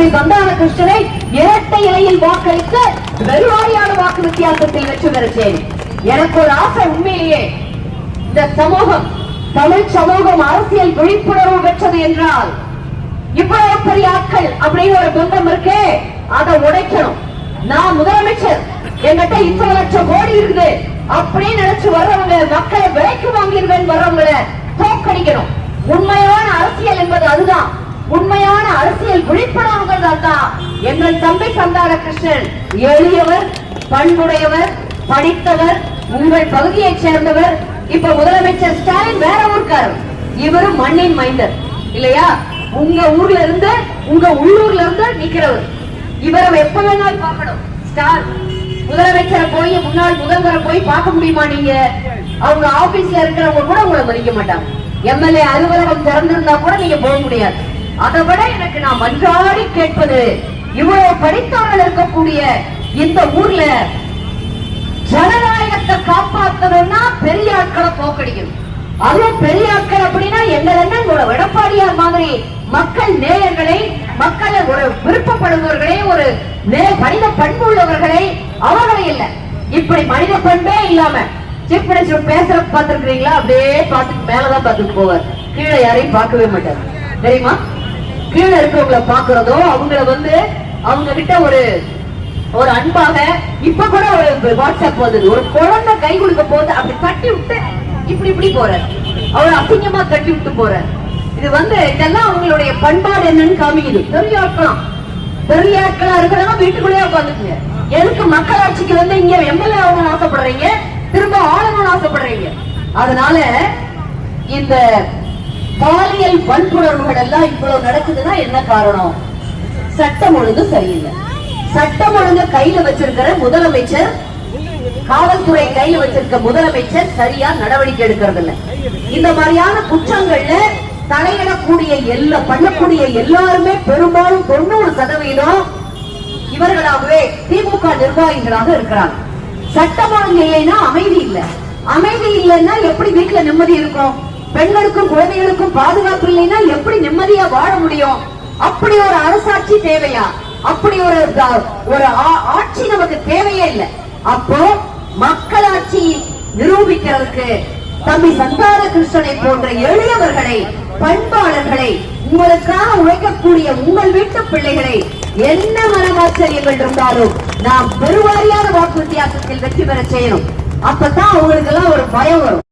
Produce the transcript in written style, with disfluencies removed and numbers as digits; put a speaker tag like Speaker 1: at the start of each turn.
Speaker 1: தம்பி சந்தான கிருஷ்ணனை இரட்டை இலையில் வாக்களித்து வெறுவாரியான வாக்கு வித்தியாசத்தில் வெற்றி பெறச்சேன். எனக்கு ஒரு ஆசை, உண்மையிலேயே இந்த சமூகம், தமிழ் சமூகம் அரசியல் விழிப்புணர்வு பெற்றது என்றால் இவ்வளவு பெரிய ஆட்கள் அப்படின்னு ஒரு பிம்பம் இருக்கே, அதை உடைக்கணும். நான் முதலமைச்சர், என்கிட்ட இத்தனை லட்சம் கோடி இருக்குது அப்படின்னு நினைச்சு வர்றவங்க, மக்களை விலைக்கு வாங்கிடுவேன் வர்றவங்களை தோக்கடிக்கணும். உண்மையான அரசியல் என்பது அதுதான். உண்மையான அரசியல் விழிப்புணர்வுகள் தான். எங்கள் தம்பி சந்தான கிருஷ்ணன் எளியவர், பண்புடையவர், படித்தவர், உங்கள் பகுதியைச் சேர்ந்தவர். இப்ப முதலமைச்சர் ஸ்டாலின் வேற ஊர்க்காரர், இவரும் மண்ணின் மைந்தர் இல்லையா? உங்க ஊர்ல இருந்து, உங்க உள்ளூர்ல இருந்து நிக்கிறவர். இவரை எப்ப வேணாலும் பார்க்கணும். ஸ்டார் முதலமைச்சரை போய், முன்னாள் முதல்வரை போய் பார்க்க முடியுமா? நீங்க அவங்க ஆபீஸ்ல இருக்கிறவங்க கூட உங்களை மதிக்க மாட்டாங்க. எம்எல்ஏ அலுவலகம் திறந்திருந்தா கூட நீங்க போக முடியாது. அதை விட எனக்கு நான் மன்றாடி கேட்பது, இவ்வளவு படித்தவர்கள் இருக்கக்கூடிய இந்த ஊர்ல ஜனநாயகத்தை காப்பாற்றணும்னா பெரிய ஆட்களை போக்கடிக்கணும். அதுவும் பெரிய ஆட்கள் அப்படின்னா எங்க எடப்பாடியார் மாதிரி மக்கள் நேயர்களை, மக்களை ஒரு விருப்பப்படுபவர்களை, ஒரு மனித பண்பு உள்ளவர்களை, அவர்களை இல்ல. இப்படி மனித பண்பே இல்லாம சீஃப் மினிஸ்டர் பேசுற பாத்துருக்கீங்களா? அப்படியே பார்த்துட்டு மேலதான் பார்த்துட்டு போவார், கீழே யாரையும் பார்க்கவே மாட்டார். தெரியுமா? கீழே இருக்கிறவங்களை பாக்குறதோ, அவங்கள அவங்க கிட்ட ஒரு அன்பாக, இப்ப கூட ஒரு வாட்ஸ்அப் வந்தது, ஒரு குழந்தை கை கொடுக்க போது அப்படி தட்டி விட்டு இப்படி இப்படி போறாரு, அவர் அசிங்கமா தட்டி விட்டு போறாரு. இது இதெல்லாம் அவங்களுடைய பண்பாடு என்னன்னு காமிக்குது. பெரிய ஆட்களா இருக்கிறவங்க வீட்டுக்குள்ளேயே உட்காந்துக்குங்க. எதுக்கு மக்களாட்சிக்கு இங்க எம்எல்ஏ ஆகணும்னு ஆசைப்படுறீங்க, திரும்ப ஆளணும்னு ஆசைப்படுறீங்க? அதனால இந்த பாலியல் வன்புணர்வுகள் எல்லாம் இவ்வளவு நடக்குதுன்னா என்ன காரணம்? சட்டம் ஒழுங்கு சரியில்லை. சட்டம் ஒழுங்கு கையில வச்சிருக்கிற முதலமைச்சர், காவல்துறை கையில வச்சிருக்க முதலமைச்சர் சரியா நடவடிக்கை எடுக்கிறது இல்ல. இந்த மாதிரியான குற்றங்கள்ல தலையிடக்கூடிய பண்ணக்கூடிய எல்லாருமே பெரும்பாலும் 90% இவர்களாகவே திமுக நிர்வாகிகளாக இருக்கிறாங்க. சட்டம் ஒழுங்கு இல்லைன்னா அமைதி இல்ல. அமைதி இல்லைன்னா எப்படி வீட்டுல நிம்மதி இருக்கும்? பெண்களுக்கும் குழந்தைகளுக்கும் பாதுகாப்பு இல்லைன்னா எப்படி நிம்மதியா வாழ முடியும்? அப்படி ஒரு அரசாட்சி தேவையா? அப்படி ஒரு ஆட்சி நமக்கு தேவையே இல்லை. அப்போ மக்களாட்சி நிரூபிக்கிறதுக்கு தம்பி சந்தான கிருஷ்ணனை போன்ற எளியவர்களை, பண்பாளர்களை, உங்களுக்காக உழைக்கக்கூடிய உங்கள் வீட்டு பிள்ளைகளை, என்ன மனமாச்சரியங்கள் இருந்தாலும் நாம் பெருவாரியான வாக்கு வித்தியாசத்தில் வெற்றி பெற செய்யணும். அப்பதான் அவங்களுக்கு எல்லாம் ஒரு பயம் வரும்.